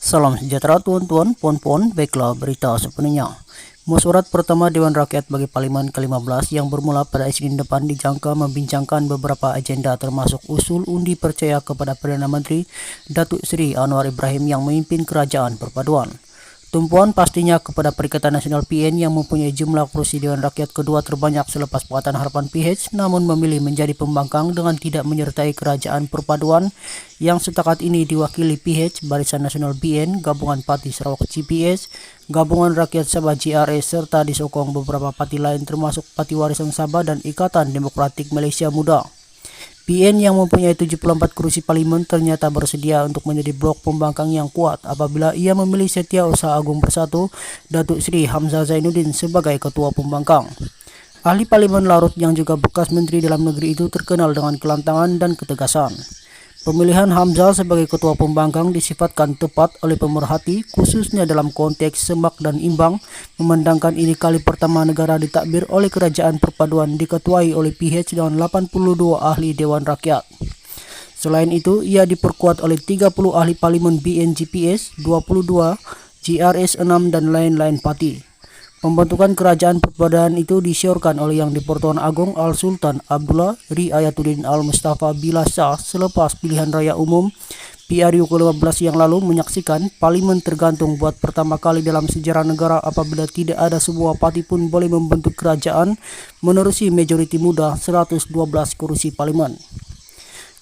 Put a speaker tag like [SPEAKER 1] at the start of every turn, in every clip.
[SPEAKER 1] Salam sejahtera tuan-tuan, puan-puan, baiklah berita sepenuhnya. Musyawarah pertama Dewan Rakyat bagi Parlimen ke-15 yang bermula pada Isnin depan dijangka membincangkan beberapa agenda termasuk usul undi percaya kepada Perdana Menteri Datuk Seri Anwar Ibrahim yang memimpin kerajaan perpaduan. Tumpuan pastinya kepada Perikatan Nasional PN yang mempunyai jumlah kursi Dewan Rakyat kedua terbanyak selepas Pakatan Harapan PH, namun memilih menjadi pembangkang dengan tidak menyertai kerajaan perpaduan yang setakat ini diwakili PH, Barisan Nasional BN, Gabungan Parti Sarawak GPS, Gabungan Rakyat Sabah GRS serta disokong beberapa parti lain termasuk Parti Warisan Sabah dan Ikatan Demokratik Malaysia Muda. PN yang mempunyai 74 kursi parlimen ternyata bersedia untuk menjadi blok pembangkang yang kuat apabila ia memilih Setiausaha Agung Bersatu Datuk Seri Hamzah Zainuddin sebagai ketua pembangkang. Ahli parlimen Larut yang juga bekas menteri dalam negeri itu terkenal dengan kelantangan dan ketegasan. Pemilihan Hamzah sebagai ketua pembangkang disifatkan tepat oleh pemerhati khususnya dalam konteks semak dan imbang, memandangkan ini kali pertama negara ditakbir oleh kerajaan perpaduan diketuai oleh PH dengan 82 ahli Dewan Rakyat. Selain itu, ia diperkuat oleh 30 ahli parlimen BNGPS, 22 GRS 6 dan lain-lain parti. Pembentukan kerajaan perpaduan itu disyorkan oleh Yang di-Pertuan Agong Al-Sultan Abdullah Riayatuddin Al-Mustafa Billah Shah selepas pilihan raya umum PRU ke-15 yang lalu menyaksikan parlimen tergantung buat pertama kali dalam sejarah negara apabila tidak ada sebuah parti pun boleh membentuk kerajaan menerusi majoriti muda 112 kursi parlimen.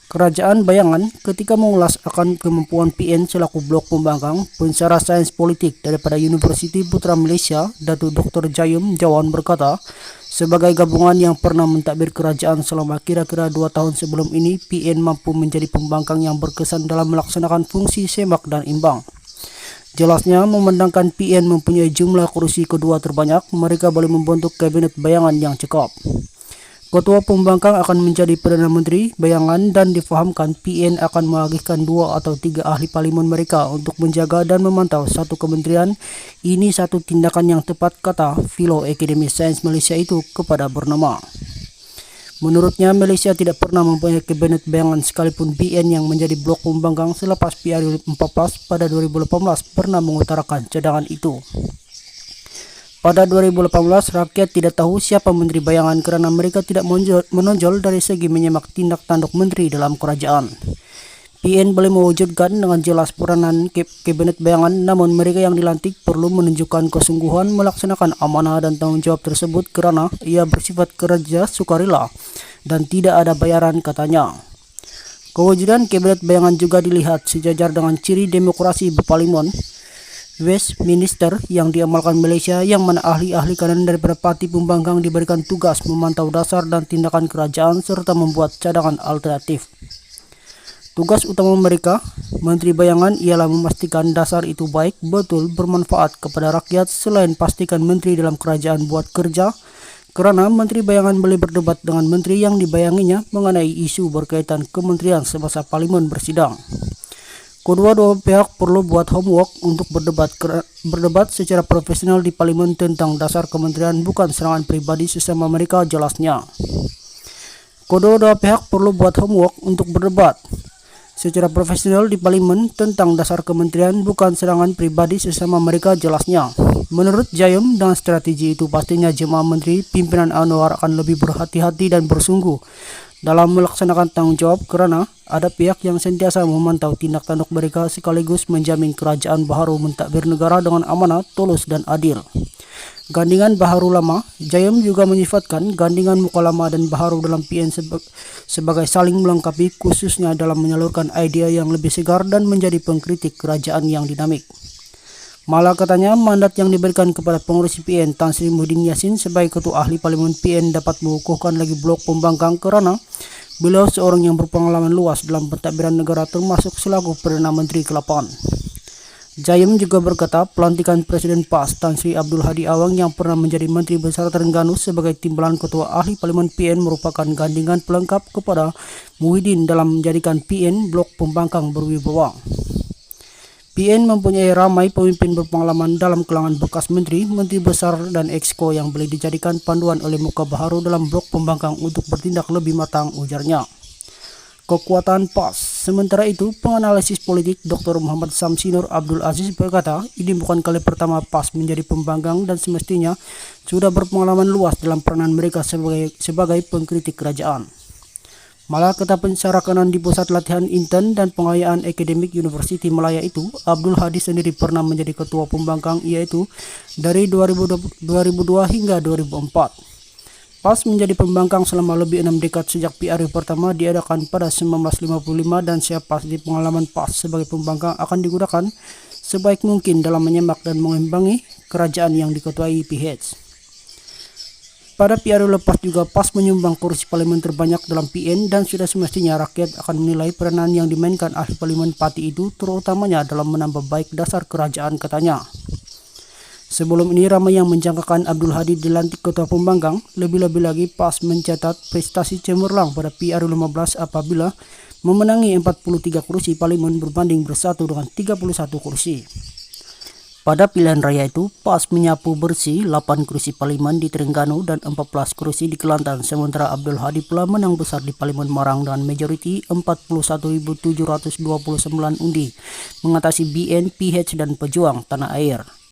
[SPEAKER 1] Kerajaan bayangan ketika mengulas akan kemampuan PN selaku blok pembangkang, pensyarah sains politik daripada Universiti Putra Malaysia, Datuk Dr. Jayum Jawan berkata, sebagai gabungan yang pernah mentadbir kerajaan selama kira-kira 2 tahun sebelum ini, PN mampu menjadi pembangkang yang berkesan dalam melaksanakan fungsi semak dan imbang. Jelasnya, memandangkan PN mempunyai jumlah kursi kedua terbanyak, mereka boleh membentuk kabinet bayangan yang cekap. Ketua pembangkang akan menjadi Perdana Menteri bayangan dan difahamkan PN akan mengagihkan 2 atau 3 ahli parlimen mereka untuk menjaga dan memantau satu kementerian. Ini satu tindakan yang tepat, kata Fellow Akademi Sains Malaysia itu kepada Bernama. Menurutnya, Malaysia tidak pernah mempunyai kabinet bayangan sekalipun PN yang menjadi blok pembangkang selepas PRU 14 pada 2018 pernah mengutarakan cadangan itu. Pada 2018, rakyat tidak tahu siapa menteri bayangan kerana mereka tidak menonjol dari segi menyemak tindak tanduk menteri dalam kerajaan. PN boleh mewujudkan dengan jelas peranan kabinet bayangan, namun mereka yang dilantik perlu menunjukkan kesungguhan melaksanakan amanah dan tanggungjawab tersebut kerana ia bersifat kerja sukarela dan tidak ada bayaran, katanya. Kewujudan kabinet bayangan juga dilihat sejajar dengan ciri demokrasi berparlimen Westminster yang diamalkan Malaysia, yang mana ahli-ahli kanan daripada parti pembangkang diberikan tugas memantau dasar dan tindakan kerajaan serta membuat cadangan alternatif. Tugas utama mereka, Menteri Bayangan, ialah memastikan dasar itu baik, betul, bermanfaat kepada rakyat selain pastikan menteri dalam kerajaan buat kerja, kerana Menteri Bayangan boleh berdebat dengan menteri yang dibayanginya mengenai isu berkaitan kementerian semasa parlimen bersidang. Kedua-dua pihak perlu buat homework untuk berdebat secara profesional di parlimen tentang dasar kementerian, bukan serangan pribadi sesama mereka, jelasnya. Kedua-dua pihak perlu buat homework untuk berdebat secara profesional di parlimen tentang dasar kementerian, bukan serangan pribadi sesama mereka, jelasnya. Menurut Jayum, dengan strategi itu pastinya jemaah menteri pimpinan Anwar akan lebih berhati-hati dan bersungguh dalam melaksanakan tanggung jawab kerana ada pihak yang sentiasa memantau tindak tanduk mereka sekaligus menjamin kerajaan baharu mentadbir negara dengan amanah, tulus dan adil. Gandingan baharu lama, Jayum juga menyifatkan gandingan muka lama dan baharu dalam PN sebagai saling melengkapi khususnya dalam menyalurkan idea yang lebih segar dan menjadi pengkritik kerajaan yang dinamik. Malah, katanya, mandat yang diberikan kepada pengurusi PN Tan Sri Muhyiddin Yassin sebagai ketua ahli parlimen PN dapat mengukuhkan lagi blok pembangkang kerana beliau seorang yang berpengalaman luas dalam pentadbiran negara termasuk selaku Perdana Menteri ke-8. Jayum juga berkata pelantikan Presiden PAS Tan Sri Abdul Hadi Awang yang pernah menjadi Menteri Besar Terengganu sebagai timbalan ketua ahli parlimen PN merupakan gandingan pelengkap kepada Muhyiddin dalam menjadikan PN blok pembangkang berwibawa. PN mempunyai ramai pemimpin berpengalaman dalam kalangan bekas menteri, menteri besar dan exco yang boleh dijadikan panduan oleh muka baharu dalam blok pembangkang untuk bertindak lebih matang, ujarnya. Kekuatan PAS. Sementara itu, penganalisis politik Dr. Muhammad Samsinur Abdul Aziz berkata, ini bukan kali pertama PAS menjadi pembangkang dan semestinya sudah berpengalaman luas dalam peranan mereka sebagai pengkritik kerajaan. Malah kata pensyarah kanan di Pusat Latihan Intern dan Pengayaan Akademik Universiti Malaya itu, Abdul Hadi sendiri pernah menjadi ketua pembangkang, yaitu dari 2002 hingga 2004. PAS menjadi pembangkang selama lebih 6 dekad sejak PRU pertama diadakan pada 1955 dan siapa di pengalaman PAS sebagai pembangkang akan digunakan sebaik mungkin dalam menyemak dan mengimbangi kerajaan yang diketuai PH. Pada PRU lepas juga PAS menyumbang kursi parlemen terbanyak dalam PN dan sudah semestinya rakyat akan menilai peranan yang dimainkan ahli parlemen Pati itu terutamanya dalam menambah baik dasar kerajaan, katanya. Sebelum ini ramai yang menjangkakan Abdul Hadi dilantik ketua pembangkang, lebih-lebih lagi PAS mencatat prestasi cemerlang pada PRU 15 apabila memenangi 43 kursi parlemen berbanding bersatu dengan 31 kursi. Pada pilihan raya itu, PAS menyapu bersih 8 kursi parlemen di Terengganu dan 14 kursi di Kelantan, sementara Abdul Hadi pula menang besar di Parlemen Marang dengan majoriti 41.729 undi, mengatasi BN, PH dan Pejuang Tanah Air.